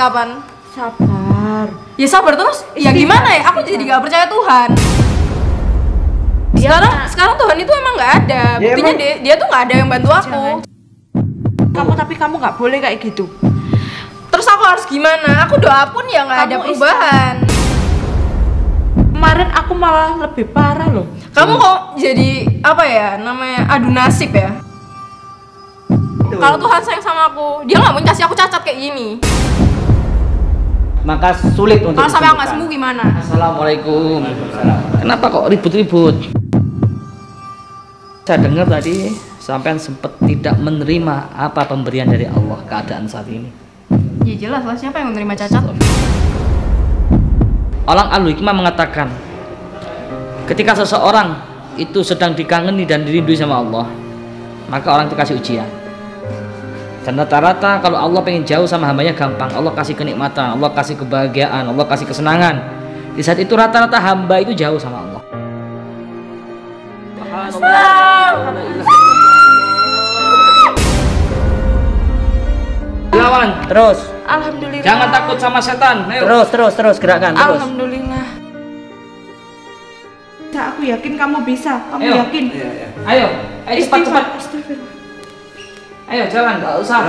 kapan? Sabar. Ya sabar terus. Ya gimana ya? Aku jadi gak percaya Tuhan. Sekarang Tuhan itu emang nggak ada. Buktinya dia tuh nggak ada yang bantu aku. Tapi kamu nggak boleh kayak gitu. Terus aku harus gimana? Aku doa pun ya nggak ada perubahan. Kemarin aku malah lebih parah loh. Kamu kok jadi apa ya namanya adu nasib ya? Kalau Tuhan sayang sama aku, dia nggak mau kasih aku cacat kayak gini. Maka sulit untuk kalau sampai aku nggak sembuh gimana? Assalamualaikum. Kenapa kok ribut-ribut? Saya dengar tadi sampean sempat tidak menerima apa pemberian dari Allah keadaan saat ini. Ya jelas lah, siapa yang menerima cacat? Orang Ahlul Hikmah mengatakan, ketika seseorang itu sedang dikangeni dan dirindui sama Allah, maka orang itu kasih ujian. Dan rata-rata kalau Allah pengen jauh sama hambanya gampang. Allah kasih kenikmatan, Allah kasih kebahagiaan, Allah kasih kesenangan. Di saat itu rata-rata hamba itu jauh sama Allah. Lawan terus. Alhamdulillah. Jangan takut sama setan. Ayo. Terus gerakan terus. Alhamdulillah. Aku yakin kamu bisa. Kamu Ayo. yakin? Iya. Ayo cepat. Ayo jalan, nggak usah.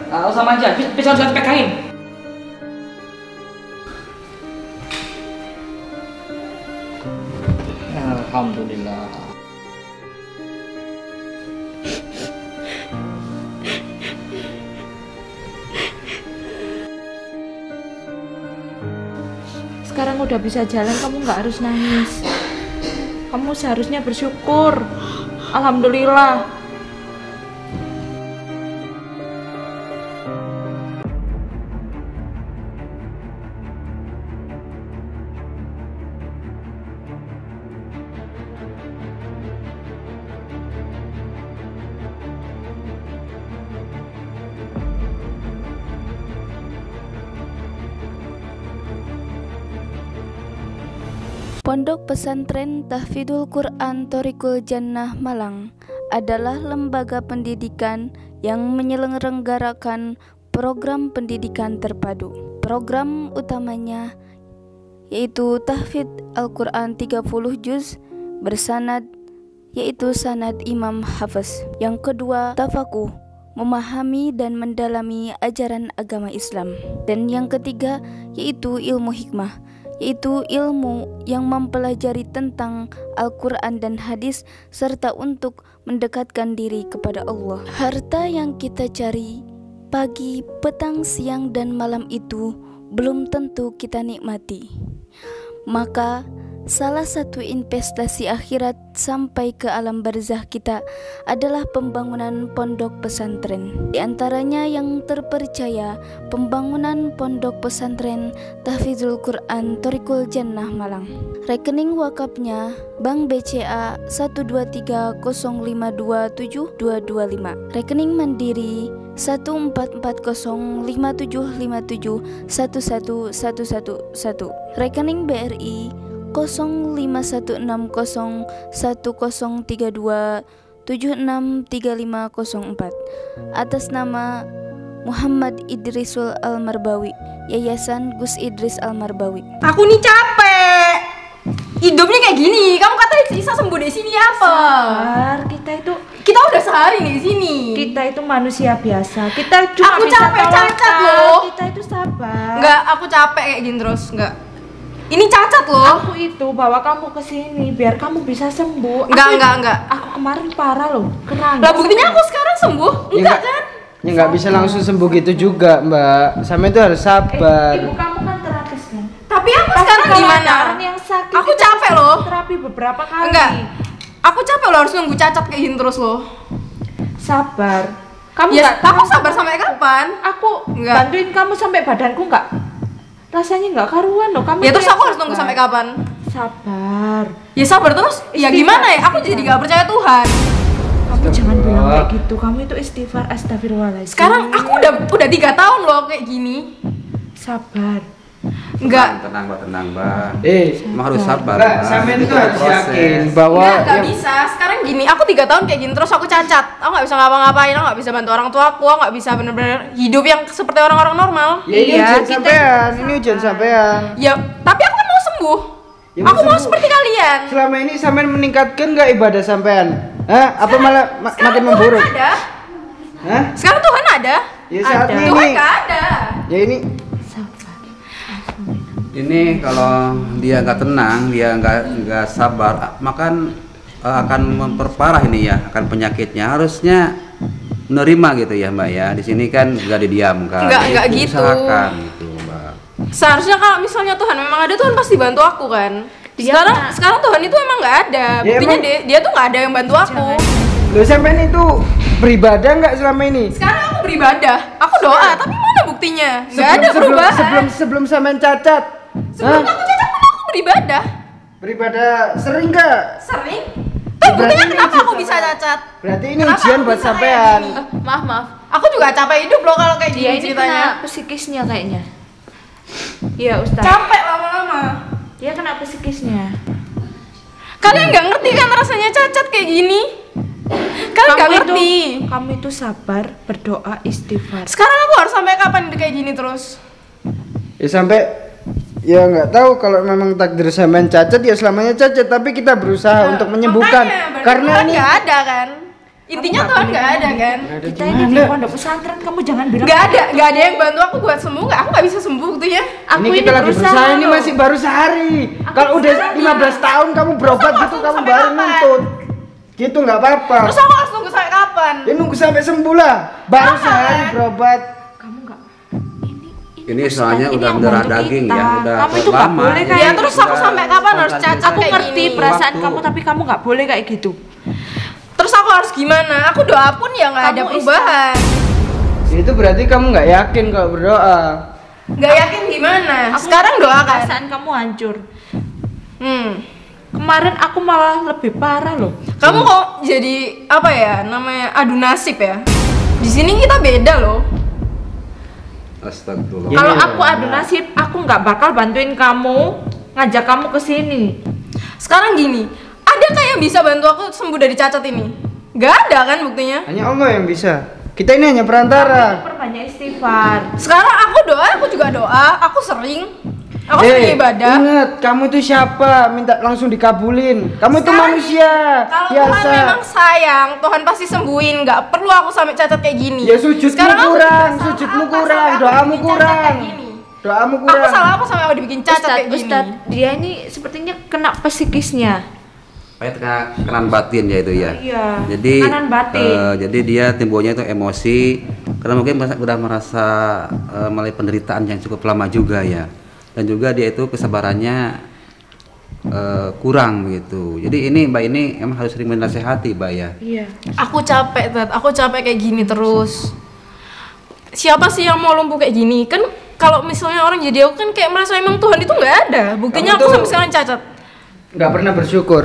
Nggak usah manja. Bisa pegangin. Alhamdulillah. Sekarang udah bisa jalan, kamu nggak harus nangis. Kamu seharusnya bersyukur. Alhamdulillah. Pondok Pesantren Tahfidzul Quran Thoriqul Jannah Malang adalah lembaga pendidikan yang menyelenggarakan program pendidikan terpadu. Program utamanya yaitu tahfidz Al-Quran 30 juz bersanad, yaitu sanad Imam Hafiz. Yang kedua, tafakuh, memahami dan mendalami ajaran agama Islam. Dan yang ketiga yaitu ilmu hikmah, yaitu ilmu yang mempelajari tentang Al-Quran dan hadis serta untuk mendekatkan diri kepada Allah. Harta yang kita cari pagi, petang, siang, dan malam itu belum tentu kita nikmati. Maka salah satu investasi akhirat sampai ke alam barzah kita adalah pembangunan pondok pesantren. Di antaranya yang terpercaya pembangunan pondok pesantren Tahfidzul Quran Thoriqul Jannah Malang. Rekening wakafnya Bank BCA 12305272225. Rekening Mandiri 1405757111111. Rekening BRI 05161032763504 atas nama Muhammad Idrisul Almarbawi, Yayasan Gus Idris Almarbawi. Aku nih capek. Hidupnya kayak gini. Kamu kata bisa sembuh di sini apa? Sabar, kita udah sehari nih di sini. Kita itu manusia biasa. Kita cuma aku bisa capek cacat loh. Kita itu sabar. Enggak, aku capek kayak gini terus. Enggak. Ini cacat loh. Aku itu bawa kamu ke sini biar kamu bisa sembuh. Enggak. Aku kemarin parah loh, kena. Lah buktinya aku sekarang sembuh. Enggak kan? Ya nggak bisa langsung sembuh gitu juga, Mbak. Sama itu harus sabar. Ibu kamu kan terapis kan? Tapi aku sekarang gimana? Yang sakit aku capek loh. Terapi beberapa kali. Enggak. Aku capek loh harus nunggu cacat kayak gini terus loh. Sabar. Kamu ya, aku sabar sampai kapan? Aku bantuin kamu sampai badanku enggak rasanya enggak karuan loh. Kamu ya terus aku harus nunggu sampai kapan? Sabar. Ya sabar terus. Ya gimana ya? Aku jadi gak percaya Tuhan. Kamu jangan bilang kayak gitu. Kamu itu istighfar, astagfirullahaladzim. Sekarang aku udah 3 tahun loh kayak gini. Sabar. Enggak. Tenang, Mbak. Emang harus Mbak, sabar, Mbak. sampean itu Itu harus proses. yakin bahwa Nggak bisa. Sekarang gini, aku 3 tahun kayak gini terus aku cacat. Aku nggak bisa ngapa-ngapain, aku nggak bisa bantu orang tua aku nggak bisa bener-bener hidup yang seperti orang-orang normal. ya ini Iya, ujian kita- sampean, ini ujian sampean. Ya, tapi aku kan mau sembuh. Ya, aku mau sembuh. seperti kalian. Selama ini sampean meningkatkan nggak ibadah sampean? Hah? Apa malah makin Sekarang memburuk? Tuhan ada. Hah? Sekarang Tuhan ada. Ya saat Ada. ini. Tuhan nggak ada. Ya ini Ini kalau dia nggak tenang, dia nggak sabar, maka akan memperparah ini ya, akan penyakitnya. Harusnya menerima gitu ya, Mbak ya. Di sini kan nggak didiamkan. Nggak Jadi gitu. usahakan gitu, Mbak. Seharusnya kalau misalnya Tuhan memang ada, Tuhan pasti bantu aku kan. Sekarang Tuhan itu emang nggak ada. Ya, Buktinya emang- dia tuh nggak ada yang bantu aku. lo sampean itu beribadah nggak selama ini? Sekarang aku beribadah, aku doa, tapi mana buktinya? Nggak ada perubahan. sebelum sampean cacat. Sebelum Hah? aku cacat pun aku beribadah. Beribadah sering nggak? Sering. Tapi Berarti buktinya ini kenapa ujian aku bisa sampean. cacat? Berarti ini Kenapa ujian aku buat bisa kayak sampean. gini? Maaf. Aku juga capek hidup loh kalau kayak Dia gini ini ceritanya. kena psikisnya kayaknya. Iya, Ustaz. Capek lama-lama. Dia kena psikisnya. Kalian nggak ngerti kan rasanya cacat kayak gini? Kalian nggak ngerti. Kamu itu sabar, berdoa, istighfar. Sekarang aku harus sampai kapan kayak gini terus? Ya sampai ya nggak tahu kalau memang takdir sampean cacat ya selamanya cacat, tapi kita berusaha untuk menyembuhkan. Makanya, berarti Karena Tuhan ini nggak ada kan? Intinya Tuhan nggak ada kan? Kita ini di pondok pesantren, kamu jangan bilang Nggak ada yang bantu aku buat sembuh. Aku nggak bisa sembuh buktinya. ini kita lagi berusaha, ini loh. masih baru sehari. Kalau udah 15 tahun kamu berobat Terus aku gitu harus kamu sampai baru kapan? nuntut. Gitu nggak apa-apa. Terus aku harus nunggu sampai kapan? Ya nunggu sampai sembuh lah. Baru Kapan? sehari berobat. kamu nggak Ini soalnya Ustaz, udah yang mendarah bantu daging kita. ya, udah Kamu itu nggak lama. boleh Jadi kayak Ya, terus aku udah sampai kapan harus spontan cacat aku kayak ngerti gini. perasaan Waktu. kamu, tapi kamu nggak boleh kayak gitu. Terus aku harus gimana? Aku doa pun ya nggak ada Kamu perubahan. Ya, itu berarti kamu nggak yakin kalau berdoa. Nggak yakin gimana? Aku Sekarang doa kan? perasaan kamu hancur. Kemarin Aku malah lebih parah loh. kamu kok jadi apa ya namanya adu nasib ya? Di sini kita beda loh. Astagfirullah. Gini Kalau loh, aku adu nasib, aku nggak bakal bantuin kamu, ngajak kamu ke sini. Sekarang gini, ada kayak yang bisa bantu aku sembuh dari cacat ini? Gak ada kan buktinya? Hanya Allah yang bisa. Kita ini hanya perantara. Perbanyak istighfar. Sekarang aku doa, aku juga doa, aku sering sering ibadah. Ingat, kamu itu siapa? Minta langsung dikabulin. Kamu itu Sekarang manusia Kalau biasa. Tuhan memang sayang, Tuhan pasti sembuhin. Nggak perlu aku sampai cacat kayak gini. Ya sujudmu Sekarang aku kurang, salah sujudmu apa kurang, sampai aku doamu dibikin cacat kurang. kayak gini? Doamu Aku kurang. salah apa sampai aku dibikin cacat kayak gini? Ustadz, dia ini sepertinya kena psikisnya. Kayak tekanan batin ya itu ya. Iya, Jadi tekanan batin. jadi dia timbulnya itu emosi karena mungkin udah merasa melalui penderitaan yang cukup lama juga ya. Dan juga dia itu kesabarannya kurang begitu. Jadi ini Mbak ini emang harus sering menasehati Mbak ya. Iya. Aku capek, Tat. Aku capek kayak gini terus. Siapa sih yang mau lumpuh kayak gini? Kan kalau misalnya orang jadi aku kan kayak merasa emang Tuhan itu nggak ada. Buktinya Kamu aku tuh- sampai sekarang cacat. Nggak pernah bersyukur.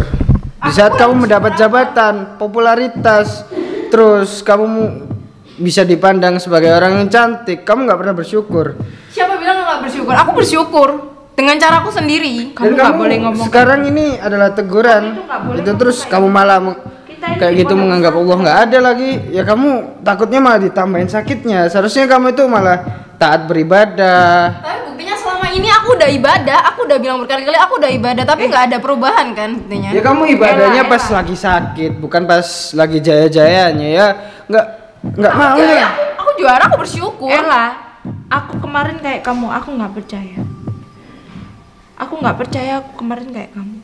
Di saat kamu mendapat jabatan, popularitas, terus kamu bisa dipandang sebagai orang yang cantik, kamu nggak pernah bersyukur. Siapa bilang nggak bersyukur? Aku bersyukur dengan caraku sendiri. Kamu nggak boleh ngomong sekarang ini adalah teguran. Kamu itu nggak boleh Itu terus kamu malah Kita ini kayak di gitu pondok menganggap Allah nggak ada lagi. Ya kamu takutnya malah ditambahin sakitnya. Seharusnya kamu itu malah taat beribadah. Tapi buktinya selama ini aku udah ibadah, aku udah bilang berkali-kali aku udah ibadah, tapi nggak ada perubahan kan buktinya. Ya kamu ibadahnya pas lagi sakit, bukan pas lagi jaya-jayanya ya. Nggak mau Ya, ya. aku juara, aku bersyukur. Ella, aku kemarin kayak kamu, aku nggak percaya. Aku nggak percaya aku kemarin kayak kamu.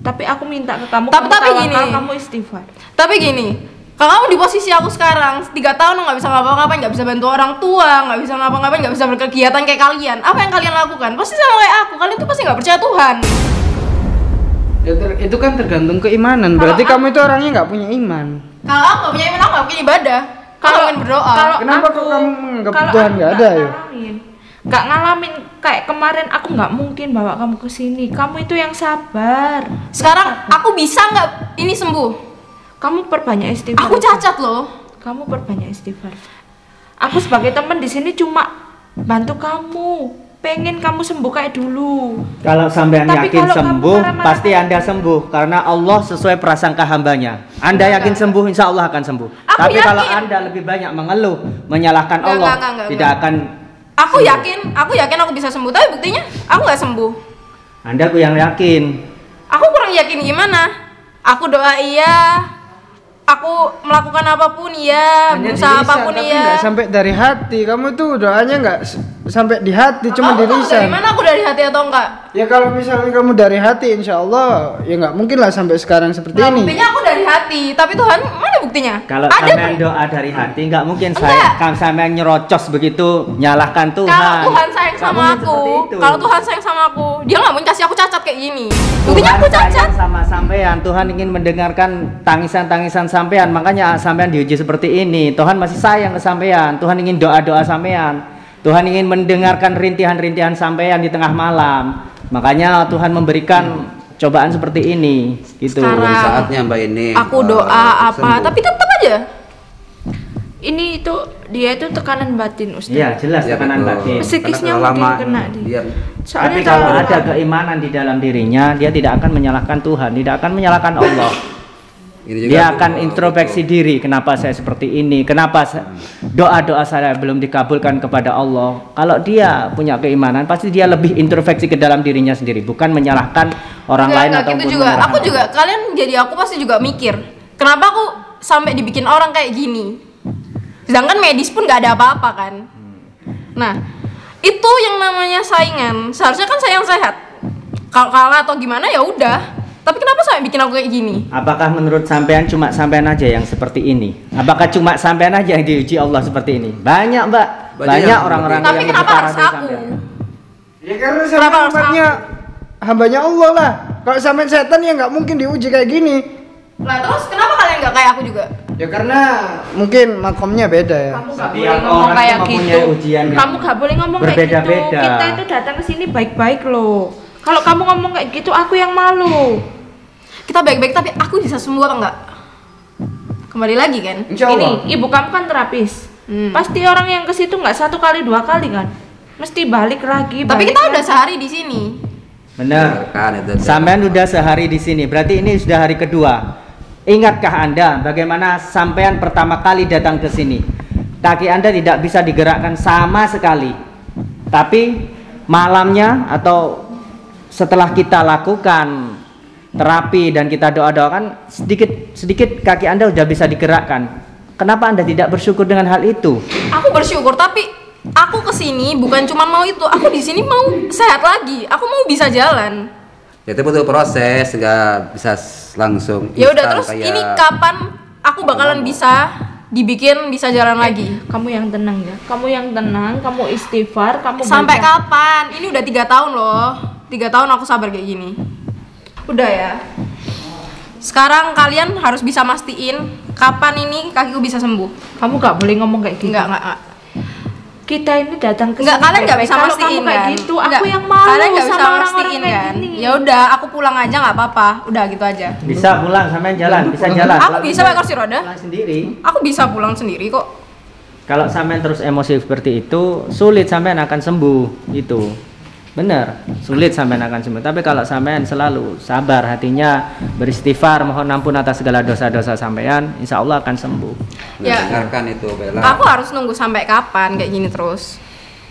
Tapi aku minta ke kamu, Tapi tawakal, gini. kamu istighfar. Tapi gini, kalau kamu di posisi aku sekarang, 3 tahun nggak bisa ngapa-ngapain, nggak bisa bantu orang tua, nggak bisa ngapa-ngapain, nggak bisa berkegiatan kayak kalian. Apa yang kalian lakukan? Pasti sama kayak aku. Kalian tuh pasti nggak percaya Tuhan. Ya, itu kan tergantung keimanan. Berarti kamu itu orangnya nggak punya iman. Kalau aku nggak punya iman, aku nggak punya ibadah. Kalau ingin berdoa, Kenapa kok kamu menganggap kalau Tuhan aku nggak ada ya? Nggak ngalamin kayak kemarin, aku nggak mungkin bawa kamu ke sini. Kamu itu yang sabar. sekarang aku bisa nggak ini sembuh? Kamu perbanyak istighfar. Aku cacat loh. Kamu perbanyak istighfar. Aku sebagai teman di sini cuma bantu kamu. pengen kamu sembuh kayak dulu. Kalau sampean Tapi yakin kalau kamu sembuh, marah-marah pasti kayak Anda sembuh karena Allah sesuai prasangka hambanya. Anda yakin sembuh, insya Allah akan sembuh. Aku Tapi kalau yakin. Anda lebih banyak mengeluh, menyalahkan Enggak, Allah, enggak. tidak akan. Aku yakin aku bisa sembuh, tapi buktinya aku nggak sembuh. Anda yang yakin. Aku kurang yakin gimana? Aku doa iya, aku melakukan apapun iya, Hanya berusaha di lisan, apapun tapi iya. nggak sampai dari hati. Kamu tuh doanya nggak sampai di hati, cuma Kamu di tahu lisan. dari mana aku dari hati atau enggak? Ya kalau misalnya kamu dari hati, insya Allah ya nggak mungkin lah sampai sekarang seperti Nah, ini. buktinya aku dari hati, tapi Tuhan mana buktinya? Kalau Ada sampean doa dari hati, nggak mungkin Enggak. sampean nyerocos begitu, nyalahkan Tuhan. Kalau Tuhan sayang Nggak sama mungkin aku, seperti itu. kalau Tuhan sayang sama aku, dia nggak mau kasih aku cacat kayak gini. Buktinya Tuhan aku cacat. sayang sama sampean, Tuhan ingin mendengarkan tangisan-tangisan sampean, makanya sampean diuji seperti ini. Tuhan masih sayang ke sampean, Tuhan ingin doa-doa sampean. Tuhan ingin mendengarkan rintihan-rintihan sampean di tengah malam. Makanya Tuhan memberikan cobaan seperti ini, gitu. Sekarang Belum saatnya Mbak ini. Aku doa apa, sembuh. tapi tetap aja. Ini itu dia itu tekanan batin, Ustaz. Iya, jelas Ya, tekanan betul. batin. Psikisnya Karena mungkin lama kena dia. dia Soalnya Tapi kalau terlalu ada lama. keimanan di dalam dirinya, dia tidak akan menyalahkan Tuhan, tidak akan menyalahkan Allah. ini juga Dia akan introspeksi diri, kenapa saya seperti ini, kenapa doa-doa saya belum dikabulkan kepada Allah. Kalau dia punya keimanan, pasti dia lebih introspeksi ke dalam dirinya sendiri, bukan menyalahkan orang lain Enggak, ataupun gitu juga. menyalahkan Aku juga Allah. kalian jadi aku pasti juga mikir, kenapa aku sampai dibikin orang kayak gini? Sedangkan medis pun nggak ada apa-apa kan. Nah, itu yang namanya saingan. Seharusnya kan sayang sehat. Kalau kalah atau gimana ya udah. Tapi kenapa sampai bikin aku kayak gini? Apakah menurut sampean cuma sampean aja yang seperti ini? Apakah cuma sampean aja yang diuji Allah seperti ini? Banyak, Mbak. Banyak Banyak yang orang-orang Tapi yang kenapa lebih parah harus dari aku? sampean. Ya karena Kenapa sampean harus umatnya hambanya Allah lah. Kalau sampean setan ya nggak mungkin diuji kayak gini. Nah terus kenapa kalian nggak kayak aku juga? Ya karena mungkin makomnya beda ya. Kamu nggak Setiap boleh ngomong orang kayak itu mempunyai gitu. ujian yang Kamu nggak boleh ngomong kayak gitu. berbeda-beda. Kita itu datang ke sini baik-baik loh. Kalau kamu ngomong kayak gitu, aku yang malu. Kita baik-baik tapi aku bisa sembuh apa enggak? Kembali lagi kan? Insya Allah. Ini ibu kamu kan terapis. Hmm. Pasti orang yang ke situ nggak 1 kali 2 kali kan? Mesti balik lagi. Tapi balik kita udah lagi. sehari di sini. Benar. Kan itu. Sampean udah sehari di sini, berarti ini sudah hari kedua. Ingatkah Anda bagaimana sampean pertama kali datang ke sini? Kaki Anda tidak bisa digerakkan sama sekali. Tapi malamnya atau setelah kita lakukan terapi dan kita doa-doakan, sedikit kaki Anda sudah bisa digerakkan. Kenapa Anda tidak bersyukur dengan hal itu? Aku bersyukur tapi aku kesini bukan cuma mau itu. Aku di sini mau sehat lagi. Aku mau bisa jalan. Ya, itu butuh proses, nggak bisa langsung. Ya udah instan terus kayak- ini kapan aku bakalan bisa dibikin bisa jalan lagi? Kamu yang tenang ya. Kamu yang tenang. Kamu istighfar. Kamu Sampai baca. kapan? Ini udah 3 tahun loh. 3 tahun aku sabar kayak gini. Udah ya. Sekarang kalian harus bisa mastiin kapan ini kakiku bisa sembuh. Kamu nggak boleh ngomong kayak gitu. Enggak. Kita ini datang ke Enggak, sini kalian nggak baik-baik. bisa Kalau mastiin kamu kayak kan? gitu, Enggak, aku yang malu kalian nggak bisa sama orang-orang mastiin kayak kan? gini. Ya udah, aku pulang aja nggak apa-apa. Udah gitu aja. Bisa pulang sampean jalan, bisa jalan. Aku bisa pakai kursi roda. Pulang sendiri. Aku bisa pulang sendiri kok. Kalau sampean terus emosi seperti itu, sulit sampean akan sembuh itu. Benar, sulit sampean akan sembuh. Tapi kalau sampean selalu sabar hatinya, beristighfar, mohon ampun atas segala dosa-dosa sampean, insya Allah akan sembuh. Ya. Dengarkan itu Bella. Aku harus nunggu sampai kapan kayak gini terus?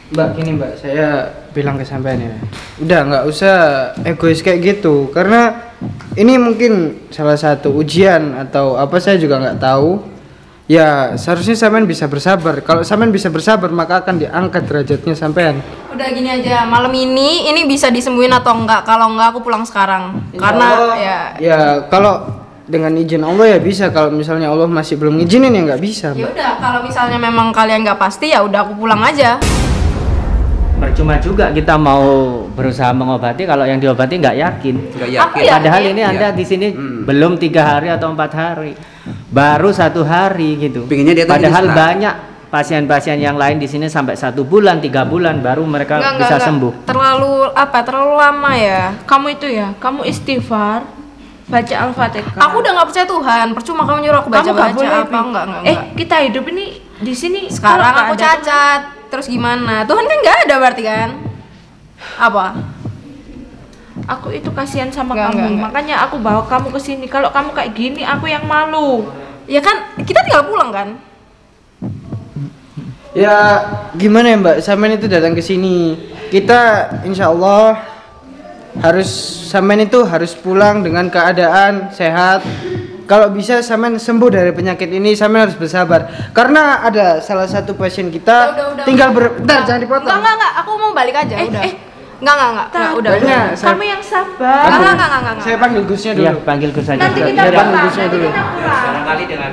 Mbak, gini Mbak, saya bilang ke sampean ya. Udah nggak usah egois kayak gitu, karena ini mungkin salah satu ujian atau apa saya juga nggak tahu. Ya seharusnya sampean bisa bersabar. Kalau sampean bisa bersabar maka akan diangkat derajatnya sampean. Udah gini aja, malam ini bisa disembuhin atau enggak? Kalau enggak aku pulang sekarang. Insya Karena Allah, ya kalau dengan izin Allah ya bisa. Kalau misalnya Allah masih belum ngizinin ya nggak bisa. ya Mbak. udah kalau misalnya memang kalian nggak pasti ya udah aku pulang aja. Percuma juga kita mau berusaha mengobati kalau yang diobati nggak yakin. Nggak Aku yakin. yakin. Padahal ini Iya. Anda di sini Hmm. belum 3 hari atau 4 hari, baru 1 hari gitu. Pinginnya dia tuh Padahal jadi senang. banyak pasien-pasien yang lain di sini sampai 1 bulan, 3 bulan baru mereka bisa sembuh. Terlalu lama ya. Kamu itu ya, kamu istighfar, baca Al-Fatihah. Aku udah nggak percaya Tuhan. Percuma kamu nyuruh aku Kamu nggak baca-baca boleh, apa Bi. enggak. Kita hidup ini di sini Sekarang kalau aku nggak ada cacat. Terus gimana? Tuhan kan nggak ada berarti kan? Apa? Aku itu kasihan sama Enggak, kamu, enggak. makanya aku bawa kamu ke sini. Kalau kamu kayak gini, aku yang malu. Ya kan kita tinggal pulang kan? Ya gimana ya Mbak, Samen itu datang ke sini. Kita insya Allah harus Samen itu harus pulang dengan keadaan sehat. Kalau bisa Samen sembuh dari penyakit ini, Samen harus bersabar. Karena ada salah satu pasien kita Udah, tinggal udah. bentar, jangan dipotong. Enggak, aku mau balik aja, udah. Enggak, udah. Banyak, saya- Kamu yang sabar. Enggak. Saya panggil Gusnya Iya, dulu. panggil Gus saja. Nanti kita Biar pulang. panggil Gusnya dulu. barangkali dengan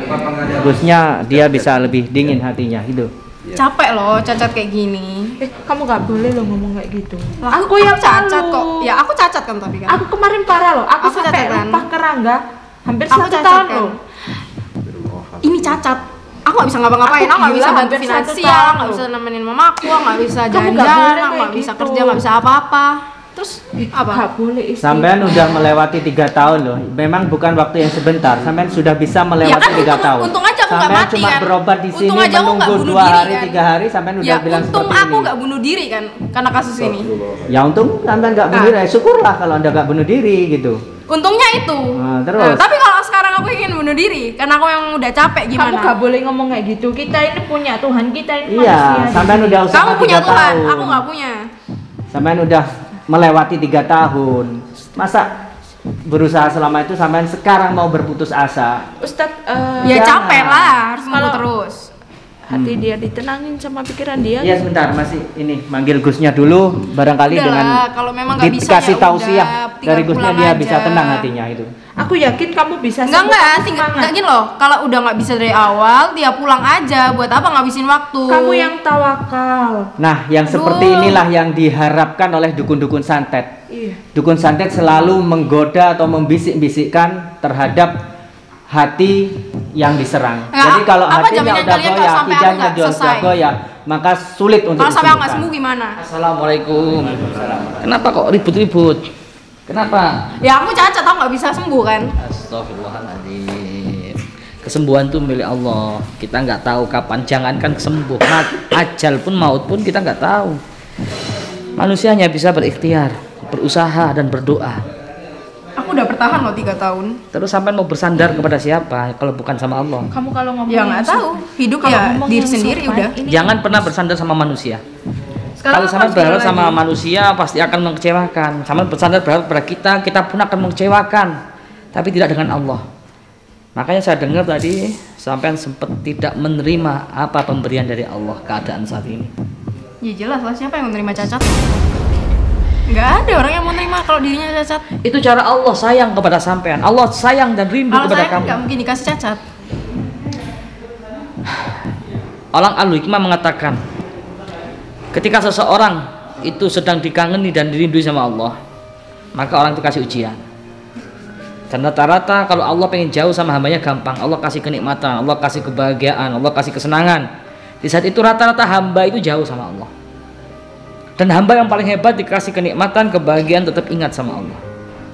Gusnya dia bisa lebih dingin hatinya itu. Capek loh cacat kayak gini. Kamu gak boleh loh ngomong kayak gitu. Lah, Aku yang cacat malu. kok. Ya aku cacat kan tapi kan. Aku kemarin parah loh. Aku Aku sampai cacat kan? lupa kerangga. Hampir Aku 1 cacat tahun kan. loh. Ini cacat. Aku nggak bisa ngapa-ngapain, aku nggak Aku bisa gila, bantu hampir 1 finansial, tahun nggak loh. bisa nemenin mamaku, nggak bisa Kamu nggak jalan-jalan, boleh nggak kayak bisa gitu. kerja, nggak bisa apa-apa. Terus apa? Gak boleh istri. Sampean udah melewati 3 tahun loh. Memang bukan waktu yang sebentar. Sampean sudah bisa Ya melewati kan 3 tahun. untung aja aku nggak Sampean mati cuma kan. berobat di sini Untung aja aku nggak menunggu bunuh 2 diri hari, kan. 3 hari sampean udah Ya bilang untung seperti aku ini. nggak bunuh diri kan karena kasus ini. Ya untung sampean nggak bunuh diri. Syukurlah kalau Anda nggak bunuh diri gitu. Untungnya itu. Nah, terus? Tapi kalau sekarang aku ingin bunuh diri karena aku yang udah capek Kamu gimana? gak boleh ngomong kayak gitu. Kita ini punya Tuhan, kita ini Iya, manusia. sampean udah usaha Kamu punya 3 Tuhan, tahun. aku nggak punya. Sampean udah melewati 3 tahun. Masa berusaha selama itu sampean sekarang mau berputus asa? Ustadz, Ya Jangan. capek lah, harus nunggu Kalau- terus. hati dia ditenangin sama pikiran dia. Iya sebentar, masih ini manggil Gusnya dulu, barangkali Udah dengan lah, kalau memang nggak bisa dikasih ya tausiah udah, tinggal dari Gusnya pulang dia aja. bisa tenang hatinya itu. Aku yakin kamu bisa. Enggak, sembuh, kamu tinggal semangat. gini loh. Kalau udah nggak bisa dari awal, dia pulang aja. Buat apa ngabisin waktu? Kamu yang tawakal. Nah, yang seperti Aduh. inilah yang diharapkan oleh dukun-dukun santet. Iya. Dukun santet selalu menggoda atau membisik-bisikkan terhadap hati yang diserang. Ya, Jadi kalau apa hatinya jaminan udah kalian kalau goyah, sampai aku tidaknya nggak sudah selesai? goyah, maka sulit untuk Kalau sampai aku nggak disembuhkan. sembuh gimana? Assalamualaikum. Kenapa kok ribut-ribut? Kenapa? Ya aku cacat, aku nggak bisa sembuh kan? Astagfirullahaladzim. Kesembuhan itu milik Allah. Kita nggak tahu kapan. Jangankan kesembuhan, ajal pun maut pun kita nggak tahu. Manusia hanya bisa berikhtiar, berusaha dan berdoa. Aku udah bertahan loh 3 tahun. Terus sampai mau bersandar kepada siapa kalau bukan sama Allah? Kamu kalau ngomong Ya yang nggak tahu. Hidup kalau ya ngomong diri yang sendiri sopan, udah. ini Jangan pernah bersandar sama manusia. Sekarang Kalau aku sampai harus berharap gimana sama lagi? manusia pasti akan mengecewakan. Sampai bersandar berharap pada kita pun akan mengecewakan. Tapi tidak dengan Allah. Makanya saya dengar tadi sampai sempat tidak menerima apa pemberian dari Allah keadaan saat ini. Ya jelas lah, siapa yang menerima cacat? Nggak ada orang yang mau menerima kalau dirinya cacat. Itu cara Allah sayang kepada sampean. Allah sayang dan rindu Kalau kepada saya kan kamu. nggak mungkin dikasih cacat. Orang Al-Hikmah mengatakan, ketika seseorang itu sedang dikangeni dan dirindui sama Allah, maka orang itu kasih ujian. Dan rata-rata kalau Allah pengen jauh sama hambanya gampang. Allah kasih kenikmatan, Allah kasih kebahagiaan, Allah kasih kesenangan. Di saat itu rata-rata hamba itu jauh sama Allah. Dan hamba yang paling hebat dikasih kenikmatan, kebahagiaan tetap ingat sama Allah.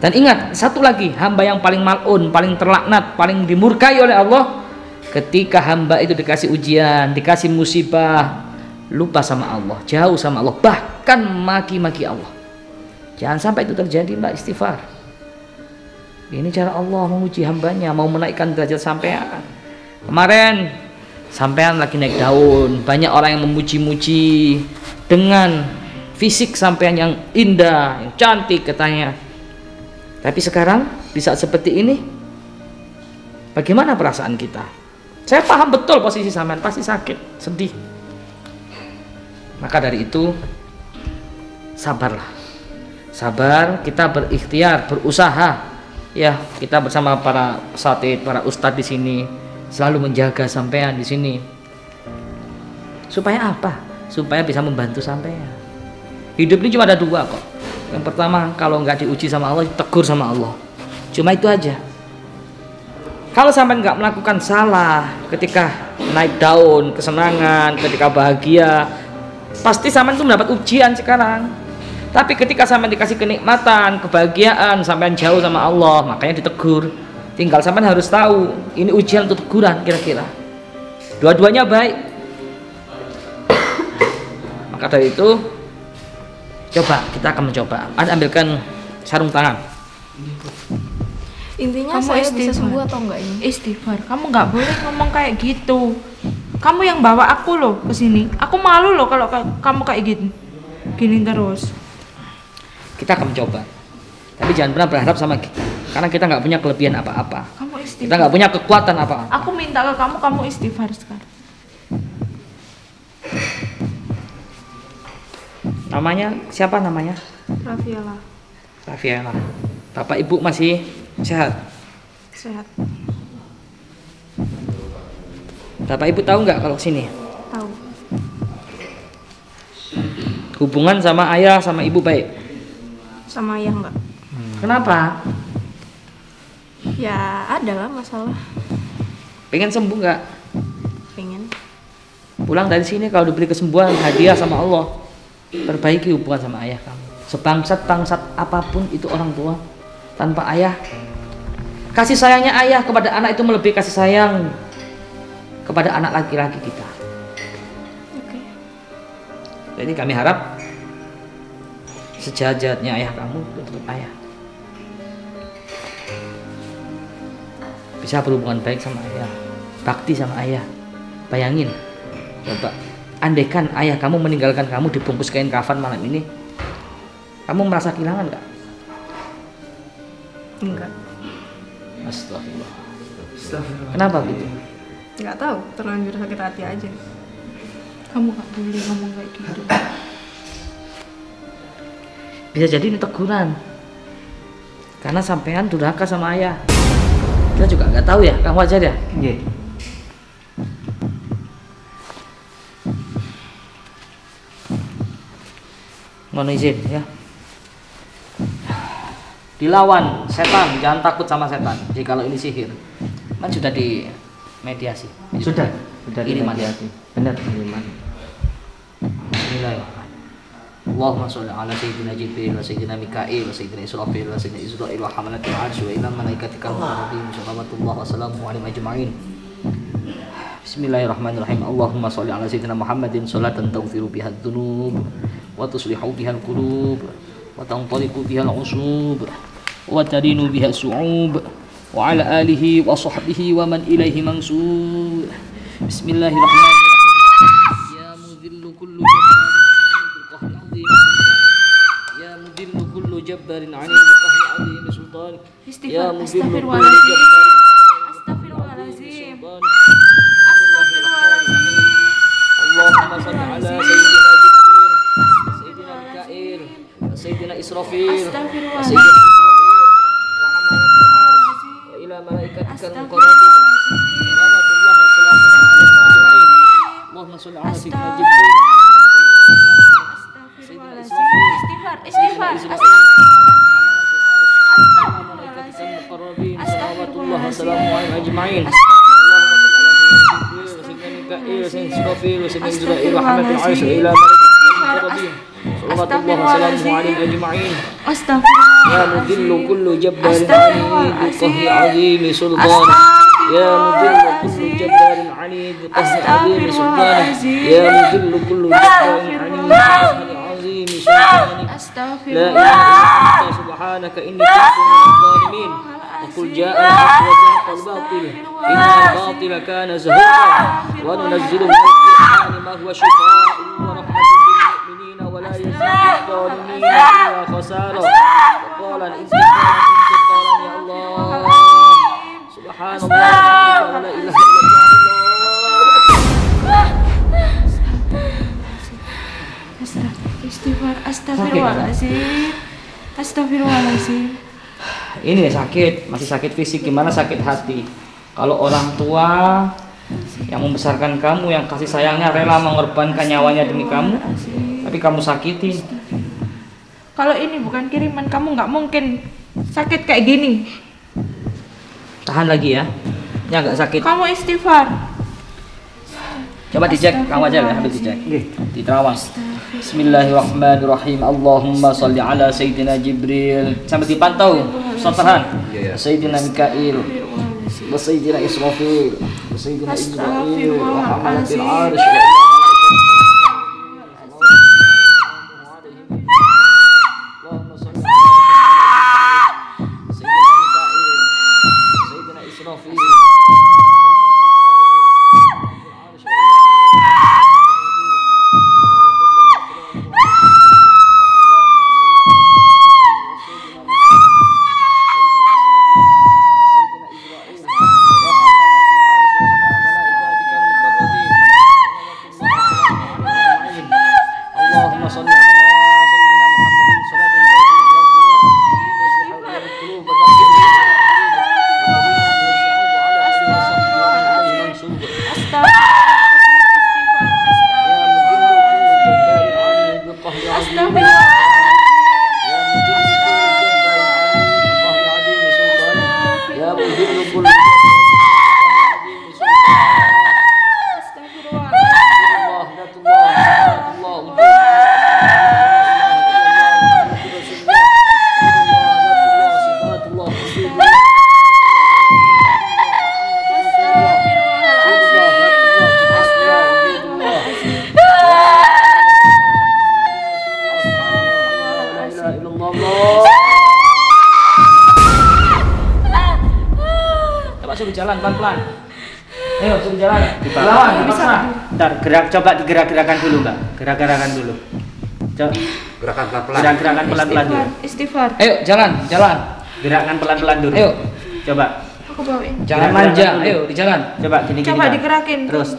Dan ingat, satu lagi, hamba yang paling mal'un, paling terlaknat, paling dimurkai oleh Allah, ketika hamba itu dikasih ujian, dikasih musibah, lupa sama Allah, jauh sama Allah, bahkan maki-maki Allah. Jangan sampai itu terjadi, Mbak, istighfar. Ini cara Allah menguji hambanya, mau menaikkan derajat sampean. Kemarin sampean lagi naik daun, banyak orang yang memuji-muji dengan fisik sampean yang indah, yang cantik katanya. Tapi sekarang di saat seperti ini, bagaimana perasaan kita? Saya paham betul posisi sampean, pasti sakit, sedih. Maka dari itu sabarlah. Sabar, kita berikhtiar, berusaha. Ya, kita bersama para satid, para ustadz di sini selalu menjaga sampean di sini. Supaya apa? Supaya bisa membantu sampean. Hidup ini cuma ada 2 kok. Yang pertama, kalau nggak diuji sama Allah, tegur sama Allah. Cuma itu aja. Kalau sampai nggak melakukan salah ketika naik daun, kesenangan, ketika bahagia, pasti sampai itu mendapat ujian sekarang. Tapi ketika sampai dikasih kenikmatan, kebahagiaan, sampai jauh sama Allah, makanya ditegur. Tinggal sampai harus tahu, ini ujian untuk teguran kira-kira. Dua-duanya baik. Maka dari itu, Coba, kita akan mencoba. Anda ambilkan sarung tangan. Intinya Kamu saya bisa istighfar. sembuh atau enggak ini? Istighfar. Kamu nggak boleh ngomong kayak gitu. Kamu yang bawa aku loh ke sini. Aku malu loh kalau kamu kayak gitu. Gini terus. Kita akan mencoba. Tapi jangan pernah berharap sama kita, karena kita nggak punya kelebihan apa-apa. Kamu Kita istighfar. nggak punya kekuatan apa-apa. Aku minta ke kamu istighfar sekarang. Namanya siapa namanya? Rafiela. Rafiela. Bapak Ibu masih sehat? Sehat. Bapak Ibu tahu nggak kalau sini Tahu. hubungan sama ayah sama ibu baik? Sama ayah enggak? Kenapa? Ya ada lah masalah. Pengen sembuh nggak? Pengen. Pulang dari sini kalau diberi kesembuhan hadiah sama Allah, perbaiki hubungan sama ayah kamu. Sebangsat apapun itu orang tua, tanpa ayah, kasih sayangnya ayah kepada anak itu melebihi kasih sayang kepada anak laki-laki kita. Oke. Jadi kami harap sejahat-jahatnya ayah kamu tetap ayah, bisa berhubungan baik sama ayah, bakti sama ayah. Bayangin, coba, andaikan ayah kamu meninggalkan kamu dibungkus kain kafan malam ini, kamu merasa kehilangan nggak? Enggak. Astagfirullah. Kenapa gitu? Enggak tahu, terlanjur sakit hati aja. Kamu nggak boleh ngomong kayak gitu. Bisa jadi ini teguran, karena sampean durhaka sama ayah. Kita juga nggak tahu ya, kamu aja ya. Nggih. Mohon izin ya. Dilawan setan, jangan takut sama setan. Jikalau ini sihir, kan sudah di mediasi. Sudah Ini dimediasi. Benar, Iman. Bismillahirrahmanirrahim. Allahumma sholli ala sayyidina Jibril wa sayyidina Mikail wa sayyidina Israfil wa sayyidina Israil wa hamalatil arsy wa ila malaikatikal muqarrabin salawatullah wa salamuhu alaihim ajma'in. Bismillahirrahmanirrahim. Allahumma sholli ala sayyidina Muhammadin sholatan taghfiru biha adz-dzunub wa tuslihu biha al-qulub wa tanṭaliqu biha al-'usub wa tadinu biha as-su'ub wa ala alihi wa sahbihi wa man ilaihi mansub. Bismillahirrahmanirrahim. Ya mudhillu kullu jabbarin 'anil qahri 'azim sultan. Ya mudhillu kullu jabbarin 'anil qahri 'azim sultan. Allahumma shalli ala sayyidina Jibril, sayyidina Mikail, sayyidina Israfil, sayyidina Israil wa hamalatil arsy wa ila malaikatikal muqarrabin salawatullah wa salamuhu alaihim ajma'in. Allahumma shalli ala sayyidina Jibril, Istighfar. Ya mudillu kullu jabbarin 'anid qahri 'azim sultan. Ya mudillu kullu jabbarin 'anid qahri 'azim sultan. Ya mudillu kullu jabbarin 'anid qahri 'azim sultan. La ilaha illa anta subhanaka inni kuntu minadh dhalimin. Qul jaa al-haqq wa zahaqa al-batil. Innal batila kana zahuqa. Wa nunazzilu min al-Qur'ani ma huwa shifaa'un wa rahmatun lil mu'minina wa la yazidu adh-dhalimina illa khasara. Qala intiqalan ya Allah. Subhanallah wa la ilaha illallah. Istighfar. Astagfirullahaladzim. Ini sakit, masih sakit fisik, gimana sakit hati. Kalau orang tua yang membesarkan kamu, yang kasih sayangnya rela mengorbankan nyawanya demi kamu, tapi kamu sakitin. Kalau ini bukan kiriman, kamu nggak mungkin sakit kayak gini. Tahan lagi ya, ini agak sakit. Kamu istighfar. Coba dicek, kamu aja ya, habis dicek. Diterawang. Bismillahirrahmanirrahim. Allahumma sholli ala sayyidina Jibril. Sampai dipantau. Sotahan. Sayyidina Mikail. Wa sayyidina Israfil. Wa sayyidina Israil. Wa hamalatil arsy. صل على سيدنا محمد صلاة تغفر suruh jalan pelan-pelan. Ayo suruh jalan. Lawan, dipaksa. Bentar, coba digerak-gerakan dulu, Mbak. Gerak-gerakan dulu. Coba. Gerakan pelan-pelan. Gerakan pelan-pelan dulu. Istighfar. Ayo jalan, jalan. Gerakan pelan-pelan dulu. Ayo. Coba. Aku bawain. Jangan manja. Ayo di jalan. Coba gini-gini. Coba Mbak. digerakin. Terus.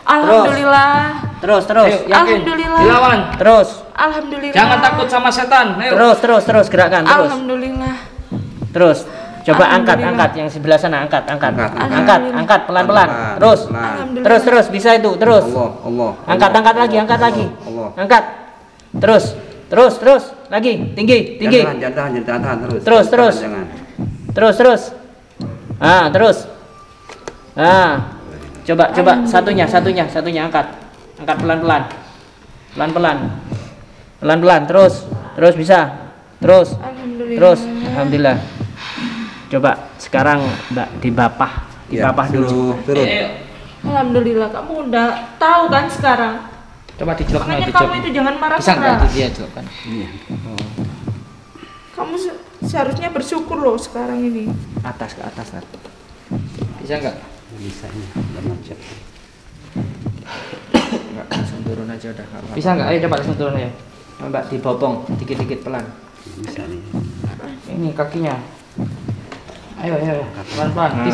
Alhamdulillah. Terus. Ayo, yakin. Alhamdulillah. Dilawan. Terus. Alhamdulillah. Jangan takut sama setan. Ayo. Terus gerakan terus. Alhamdulillah. Terus. Coba angkat Alhamdulillah. yang sebelah sana angkat. Angkat. Angkat pelan-pelan. Pelan-pelan. Terus. Alhamdulillah. Terus bisa itu, terus. Allah. Angkat lagi. Allah. Angkat. Terus. Lagi, tinggi. Jangan tahan terus. Terus. Jangan. Terus. Terus. Coba satunya angkat. Angkat pelan-pelan. Pelan-pelan. Terus bisa. Terus. Alhamdulillah. Coba sekarang Mbak dibapah dulu. Turun. Alhamdulillah, kamu udah tahu kan sekarang. Coba dicelupkan. Makanya kamu itu jangan Bisa nggak marah-marah. itu dia celupkan? Iya. Kamu seharusnya bersyukur loh sekarang ini. Atas ke atas. Bisa nggak? Bisa ini. Udah macet. Enggak, langsung turun aja udah. Bisa nggak? Ayo coba langsung turun ya. Mbak dibopong dikit-dikit pelan. Bisa nih. Ini kakinya. Ayo. Pelan-pelan. Nah.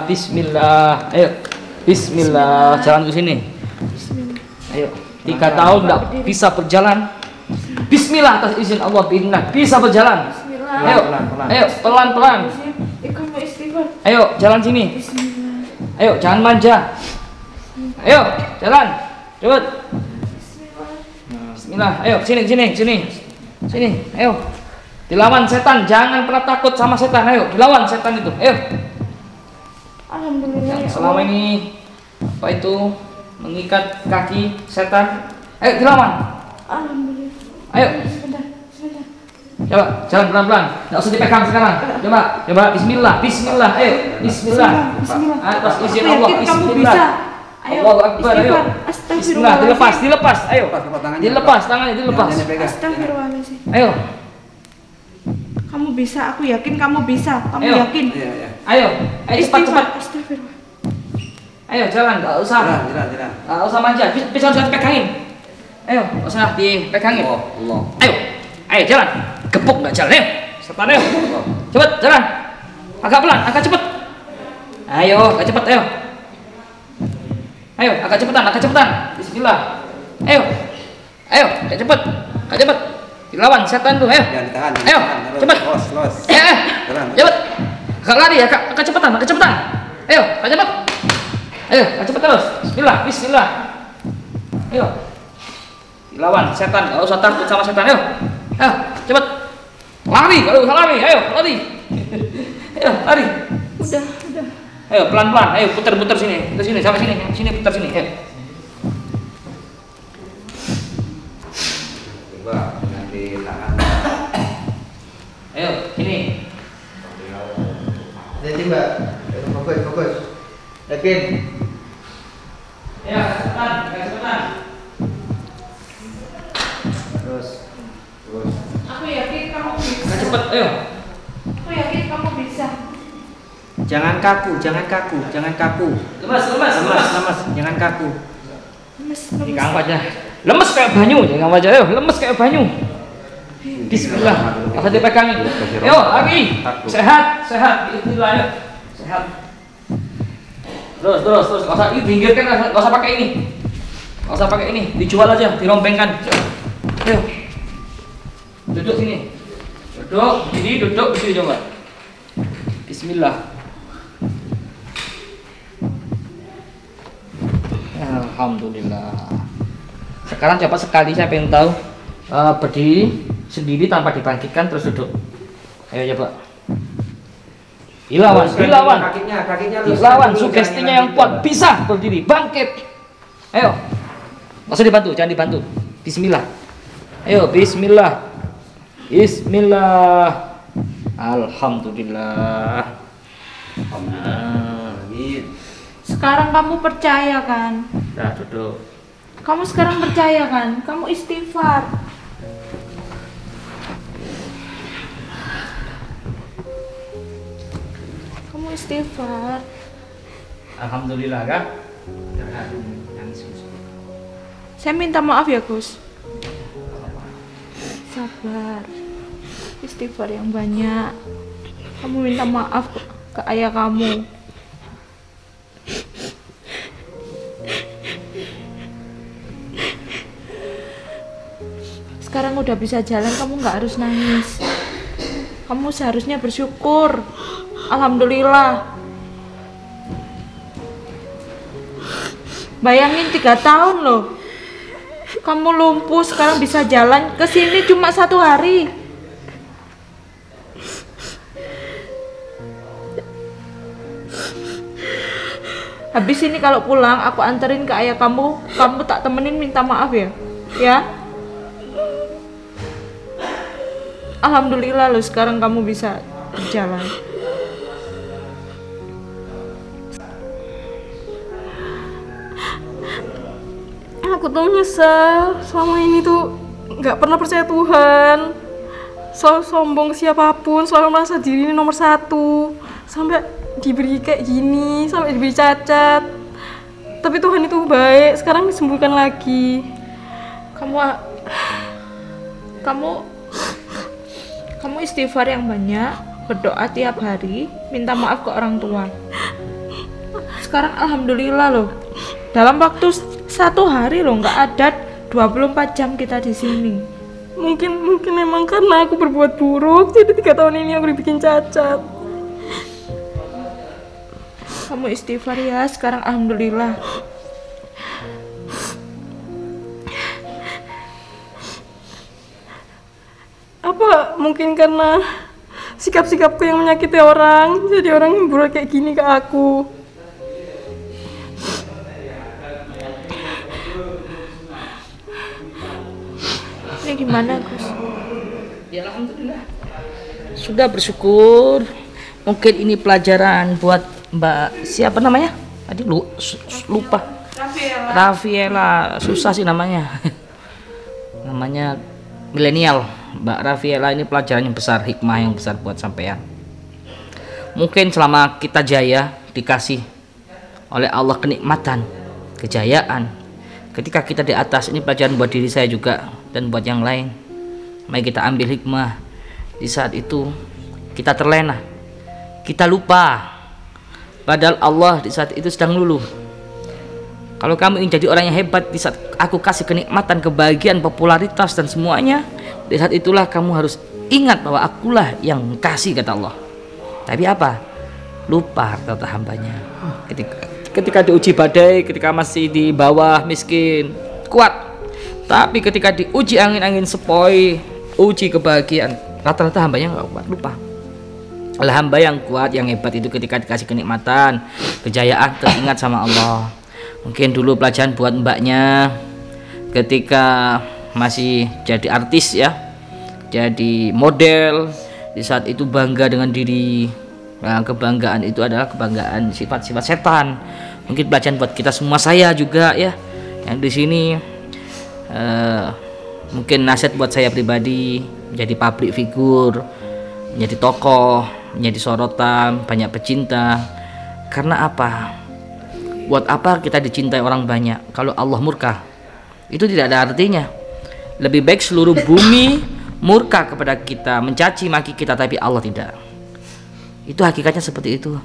Bismillah. Ayo. Bismillah. Jalan ke sini. Ayo. 3 tahun nggak bisa berjalan. Bismillah atas izin Allah biiznillah bisa berjalan. Bismillah. Ayo. Ayo pelan-pelan. Kamu istighfar. Ayo jalan sini. Bismillah. Ayo jangan manja. Ayo jalan. Cepet. Bismillah. Ayo sini. Ayo. Dilawan setan, jangan pernah takut sama setan. Ayo, dilawan setan itu. Ayo. Alhamdulillah. Yang selama ini apa itu mengikat kaki setan. Ayo dilawan. Alhamdulillah. Ayo. Sebentar. Coba jalan pelan-pelan. Enggak usah dipegang sekarang. Coba Bismillah. Ayo. Bismillah. Atas izin Aku Allah. yakin kamu Bismillah. bisa. Ayo. Allahu Akbar. Ayo. Astagfirullah. Bismillah. Dilepas. Ayo. Tangannya. Dilepas tangannya. Jangan pegang. Astagfirullahaladzim. Ayo. Kamu bisa, aku yakin kamu bisa. Kamu Ayo. yakin? Iya. Ayo cepat. Astagfirullah. Ayo jalan, enggak usah. Jalan. Enggak usah manja. Bisa dipegangin. Ayo, enggak usah dipegangin. Allah. Ayo jalan. Gepuk enggak jalan. Ayo. Setan ayo. Cepet jalan. Agak pelan, agak cepet. Ayo, agak cepet ayo. Ayo, agak cepetan. Bismillah. Ayo, agak cepet. Dilawan setan tuh, ayo. Jangan ditahan. Ayo, cepet. Los. Jalan. Cepet. Agak lari ya, agak cepetan. Ayo, agak cepet. Ayo, agak cepet terus. Bismillah. Ayo. Dilawan setan, enggak usah takut sama setan, ayo. Ayo, cepet. Lari, kalau usah lari, ayo, lari. Ayo, lari. Udah. Ayo, pelan-pelan. Ayo, putar sini. Ke sini, sampai sini, putar sini. Ayo. Coba nanti tangan. Ayo, sini. Jadi Mbak, fokus. Yakin? Ya, cepetan. Terus. Aku yakin kamu bisa. Agak cepet, ayo. Aku yakin kamu bisa. Jangan kaku. Lemas. Lemas, jangan kaku. Ini Kang aja. Lemes kayak banyu, jangan aja. Ayo, lemes kayak banyu. Bismillah. Apa dipegangin? Ayo, lagi. Sehat. Bismillah, ayo. Sehat. Terus. Enggak usah dipinggirkan, enggak usah pakai ini. Nggak usah pakai ini, dijual aja, dirompengkan. Ayo, duduk sini. Duduk berdiri coba. Bismillah. Alhamdulillah. Sekarang coba sekali saya pengen tahu berdiri sendiri tanpa dibangkitkan terus duduk. Ayo coba. Dilawan. Dilawan sugestinya yang kuat, bisa berdiri, bangkit. Ayo. Nggak usah dibantu, jangan dibantu. Bismillah. Ayo, bismillah. Bismillah. Alhamdulillah. Sekarang kamu percaya kan? Nah, duduk. Kamu sekarang percaya kan? Kamu istighfar. Kamu istighfar. Alhamdulillah kan? Saya minta maaf ya Gus. Sabar. Istighfar yang banyak. Kamu minta maaf ke ayah kamu. Sekarang udah bisa jalan, kamu nggak harus nangis. Kamu seharusnya bersyukur. Alhamdulillah. Bayangin 3 tahun loh. Kamu lumpuh, sekarang bisa jalan. Kesini cuma 1 hari. Habis ini kalau pulang, aku anterin ke ayah kamu. Kamu tak temenin, minta maaf ya. Ya. Alhamdulillah loh, sekarang kamu bisa berjalan. Aku tuh nyesel selama ini tuh nggak pernah percaya Tuhan, selalu sombong ke siapapun, selalu merasa diri ini nomor 1, sampai diberi kayak gini, sampai diberi cacat. Tapi Tuhan itu baik, sekarang disembuhkan lagi. Kamu istighfar yang banyak, berdoa tiap hari, minta maaf ke orang tua. Sekarang alhamdulillah loh. Dalam waktu 1 hari loh, nggak ada 24 jam kita di sini. Mungkin emang karena aku berbuat buruk, jadi 3 tahun ini aku dibikin cacat. Kamu istighfar ya, sekarang alhamdulillah. Apa mungkin karena sikap-sikapku yang menyakiti orang, jadi orang berbuat kayak gini ke aku. Ini gimana Gus? Ya alhamdulillah. Sudah bersyukur. Mungkin ini pelajaran buat Mbak siapa namanya? Tadi lupa. Rafiela. Susah sih namanya. Namanya milenial. Mbak Rafiela, ini pelajaran yang besar, hikmah yang besar buat sampean. Mungkin selama kita jaya dikasih oleh Allah kenikmatan, kejayaan. Ketika kita di atas, ini pelajaran buat diri saya juga dan buat yang lain. Mari kita ambil hikmah. Di saat itu kita terlena, kita lupa, padahal Allah di saat itu sedang luluh. Kalau kamu ingin jadi orang yang hebat, di saat aku kasih kenikmatan, kebahagiaan, popularitas dan semuanya, di saat itulah kamu harus ingat bahwa akulah yang kasih, kata Allah. Tapi apa? Lupa kata hambanya. Ketika diuji badai, ketika masih di bawah miskin, kuat. Tapi ketika diuji angin-angin sepoi, uji kebahagiaan, rata-rata hambanya nggak kuat, lupa. Oleh hamba yang kuat, yang hebat itu ketika dikasih kenikmatan, kejayaan, teringat sama Allah. Mungkin dulu pelajaran buat mbaknya ketika masih jadi artis ya, jadi model, di saat itu bangga dengan diri. Nah, kebanggaan itu adalah kebanggaan sifat-sifat setan. Mungkin pelajaran buat kita semua, saya juga ya yang di sini. Mungkin nasihat buat saya pribadi, menjadi public figure, menjadi tokoh, menjadi sorotan, banyak pecinta. Karena apa? Buat apa kita dicintai orang banyak kalau Allah murka? Itu tidak ada artinya. Lebih baik seluruh bumi murka kepada kita, mencaci maki kita, tapi Allah tidak. Itu hakikatnya seperti itu.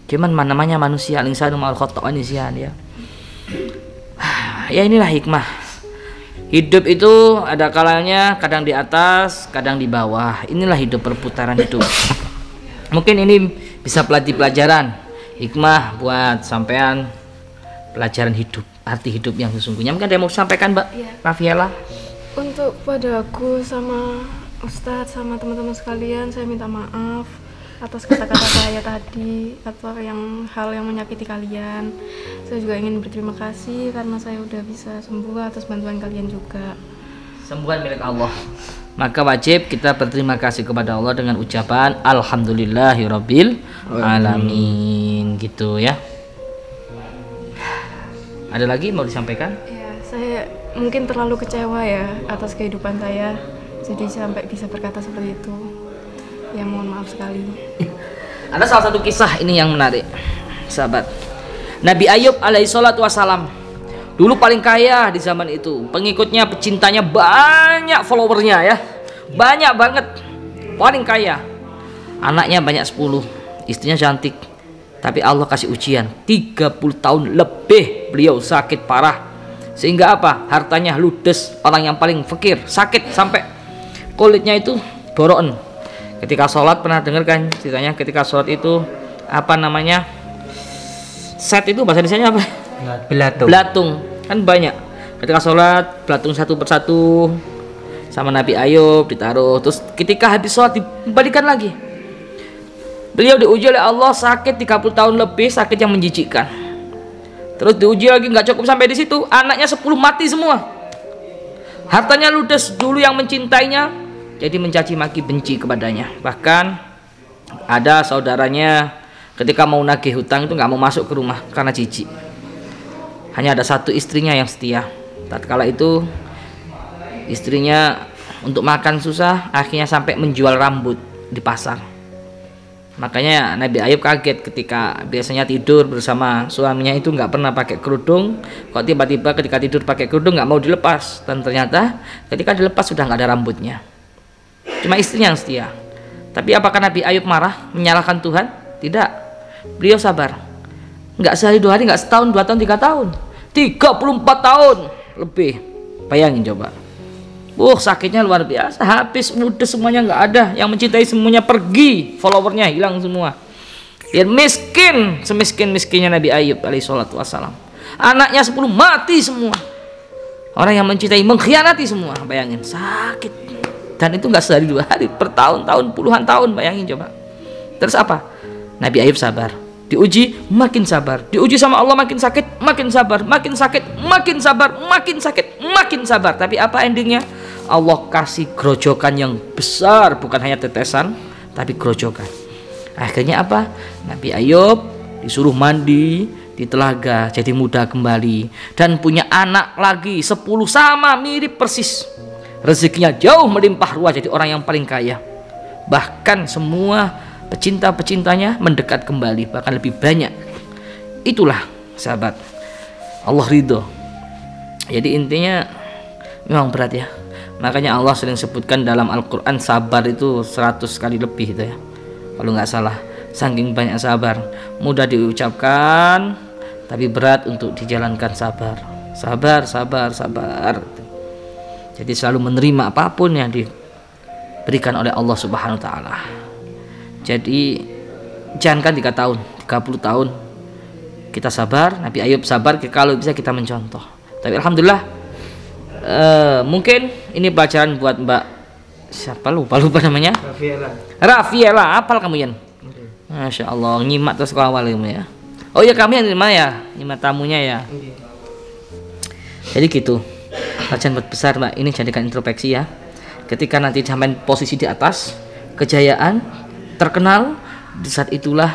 Cuman namanya manusia, al-insanu ma'al khata' wa nisyan ya. Ya inilah hikmah. Hidup itu ada kalanya kadang di atas, kadang di bawah. Inilah hidup, perputaran hidup. Mungkin ini bisa pelajaran hikmah buat sampean, pelajaran hidup, arti hidup yang sesungguhnya. Mungkin ada yang mau sampaikan, Mbak Rafiela? Untuk pada aku sama Ustadz sama teman-teman sekalian, saya minta maaf atas kata-kata saya tadi atau hal yang menyakiti kalian. Saya juga ingin berterima kasih karena saya udah bisa sembuh atas bantuan kalian juga. Sembuhan milik Allah. Maka wajib kita berterima kasih kepada Allah dengan ucapan alhamdulillahirabbil alamin, gitu ya. Ada lagi mau disampaikan? Ya, saya mungkin terlalu kecewa ya atas kehidupan saya, jadi sampai bisa berkata seperti itu. Ya mohon maaf sekali. Ada salah satu kisah ini yang menarik, sahabat. Nabi Ayub alaihissalatu wassalam dulu paling kaya di zaman itu. Pengikutnya, pecintanya banyak, followernya ya, banyak banget, paling kaya. Anaknya banyak 10, istrinya cantik. Tapi Allah kasih ujian, 30 tahun lebih beliau sakit parah. Sehingga apa? Hartanya ludes, orang yang paling fakir, sakit sampai kulitnya itu boroen. Ketika sholat, pernah dengar kan ceritanya, ketika sholat itu apa namanya, set itu bahasa Indonesianya apa? Belatung kan banyak. Ketika sholat belatung satu persatu sama Nabi Ayub ditaruh. Terus ketika habis sholat dikembalikan lagi. Beliau diuji oleh Allah sakit 30 tahun lebih, sakit yang menjijikkan. Terus diuji lagi, nggak cukup sampai di situ, anaknya 10 mati semua. Hartanya ludes, dulu yang mencintainya jadi mencaci maki, benci kepadanya. Bahkan ada saudaranya ketika mau nagih hutang itu nggak mau masuk ke rumah karena jijik. Hanya ada satu istrinya yang setia. Tatkala itu istrinya untuk makan susah, akhirnya sampai menjual rambut di pasar. Makanya Nabi Ayub kaget ketika biasanya tidur bersama suaminya itu nggak pernah pakai kerudung, kok tiba-tiba ketika tidur pakai kerudung nggak mau dilepas. Dan ternyata ketika dilepas sudah nggak ada rambutnya. Cuma istrinya yang setia. Tapi apakah Nabi Ayub marah, menyalahkan Tuhan? Tidak. Beliau sabar. Nggak sehari 2 hari, nggak setahun, 2 tahun, 3 tahun, 34 tahun lebih. Bayangin coba. Sakitnya luar biasa. Habis, udah semuanya nggak ada. Yang mencintai semuanya pergi, followernya hilang semua. Biar miskin, semiskin-miskinnya Nabi Ayub alaihissalatu wassalam. Anaknya 10 mati semua. Orang yang mencintai mengkhianati semua. Bayangin, sakit. Dan itu nggak sehari 2 hari, bertahun-tahun, puluhan tahun, bayangin coba. Terus apa? Nabi Ayub sabar. Diuji, makin sabar. Diuji sama Allah, makin sakit, makin sabar. Makin sakit, makin sabar. Makin sakit, makin sabar. Tapi apa endingnya? Allah kasih grojokan yang besar, bukan hanya tetesan, tapi grojokan. Akhirnya apa? Nabi Ayub disuruh mandi di telaga, jadi muda kembali. Dan punya anak lagi 10 sama, mirip persis. Rezekinya jauh melimpah ruah, jadi orang yang paling kaya. Bahkan semua pecinta-pecintanya mendekat kembali, bahkan lebih banyak. Itulah sahabat, Allah ridho. Jadi intinya memang berat ya. Makanya Allah sering sebutkan dalam Al-Quran sabar itu 100 kali lebih itu ya, kalau nggak salah. Saking banyak sabar, mudah diucapkan tapi berat untuk dijalankan. Sabar, sabar, sabar, sabar. Jadi selalu menerima apapun yang diberikan oleh Allah Subhanahu wa taala. Jadi jangankan 3 tahun, 30 tahun kita sabar. Nabi Ayub sabar, kalau bisa kita mencontoh. Tapi alhamdulillah, mungkin ini pelajaran buat Mbak siapa, lupa namanya, Rafiela. Hafal kamu Yan? Masya Allah, nyimak terus ke awal ya. Oh ya, kami yang mana ya, nyimak tamunya ya. Jadi gitu. Pelajaran buat besar Mbak, ini jadikan introspeksi ya. Ketika nanti sampai posisi di atas, kejayaan, terkenal, di saat itulah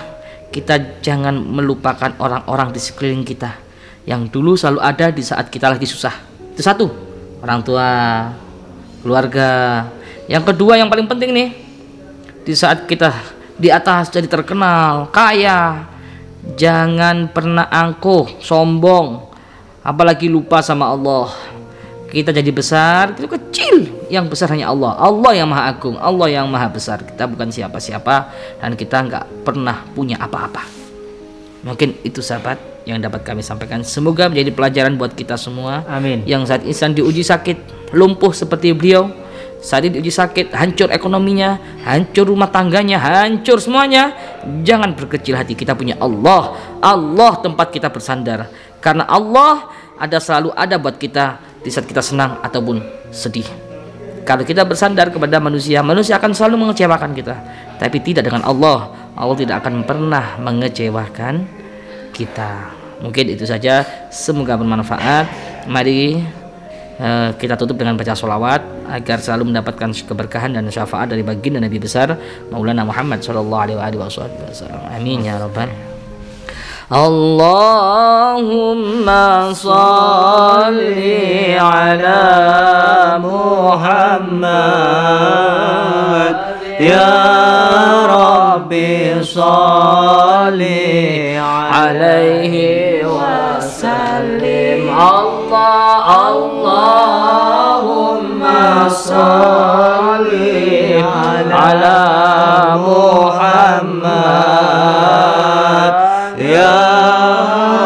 kita jangan melupakan orang-orang di sekeliling kita yang dulu selalu ada di saat kita lagi susah. Itu satu, orang tua, keluarga. Yang kedua yang paling penting nih, di saat kita di atas jadi terkenal, kaya, jangan pernah angkuh, sombong, apalagi lupa sama Allah. Kita jadi besar, itu kecil, yang besar hanya Allah. Allah yang maha agung, Allah yang maha besar. Kita bukan siapa-siapa dan kita nggak pernah punya apa-apa. Mungkin itu sahabat yang dapat kami sampaikan. Semoga menjadi pelajaran buat kita semua. Amin. Yang saat insan diuji sakit, lumpuh seperti beliau, saat ini diuji sakit, hancur ekonominya, hancur rumah tangganya, hancur semuanya. Jangan berkecil hati, kita punya Allah. Allah tempat kita bersandar. Karena Allah selalu ada buat kita di saat kita senang ataupun sedih. Kalau kita bersandar kepada manusia, manusia akan selalu mengecewakan kita. Tapi tidak dengan Allah. Allah tidak akan pernah mengecewakan kita. Mungkin itu saja, semoga bermanfaat. Mari kita tutup dengan baca sholawat agar selalu mendapatkan keberkahan dan syafaat dari baginda Nabi besar Maulana Muhammad sallallahu alaihi wasallam. Amin ya rabbal. Allahumma salli ala Muhammad ya Rabbi salli alaihi wasallim. Allahumma salli ala Muhammad ya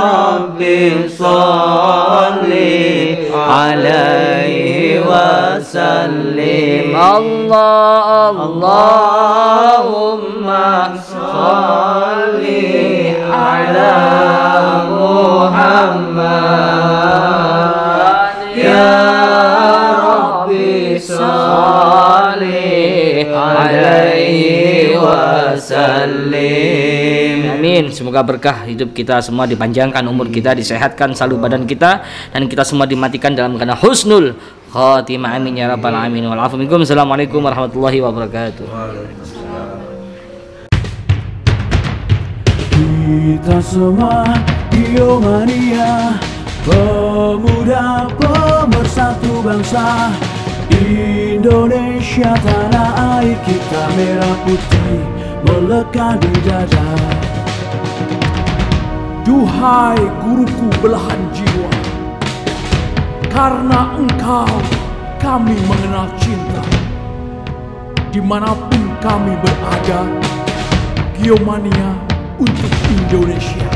Rabbi salli alaihi wasallim. Allahumma salli ala Muhammad ya Rabbi salli alaihi wasallim. Amin. Semoga berkah hidup kita semua, dipanjangkan umur kita, disehatkan selalu badan kita, dan kita semua dimatikan dalam keadaan husnul khatimah. Amin ya rabbal alamin. Assalamualaikum warahmatullahi wabarakatuh. Kita semua Biomania, pemuda pemersatu bangsa Indonesia, tanah air kita merah putih melekat di dada. Duhai guruku belahan jiwa, karena engkau kami mengenal cinta. Dimanapun kami berada, Biomania untuk Indonesia.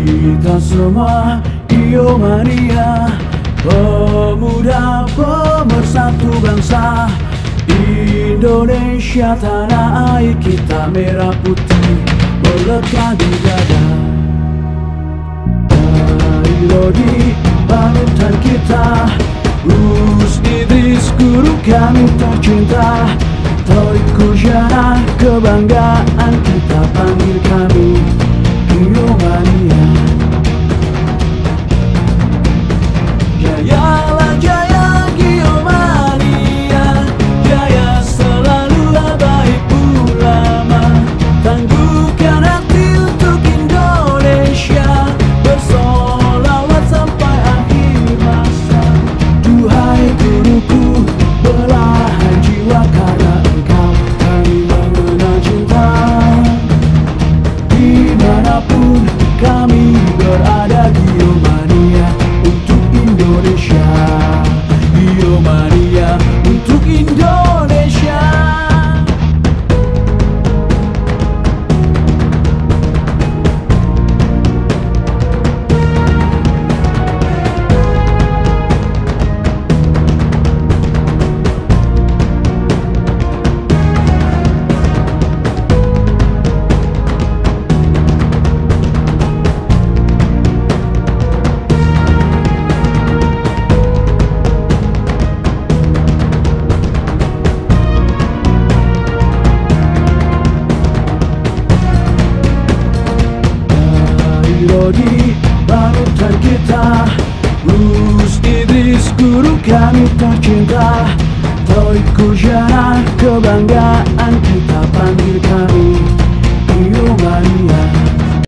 Kita semua Biomania, pemuda pemersatu bangsa Indonesia, tanah air kita merah putih melekat di dada. Dari Lodi panutan kita, Gus Idris guru kami tercinta, Thoriku Jana kebanggaan kita, panggil kami Biomania. Jayalah jaya Biomania, jaya selalu baik ulama, tangguhkan hati untuk Indonesia, bersolawat sampai akhir masa. Duhai guruku belahan jiwa, karena engkau kami mengenal cinta. Dimanapun kami berada, Biomania untuk Indonesia. Biomania untuk Indonesia. Lodi panutan kita, Gus Idris guru kami tercinta, Thoriku Jana kebanggaan kita, panggil kami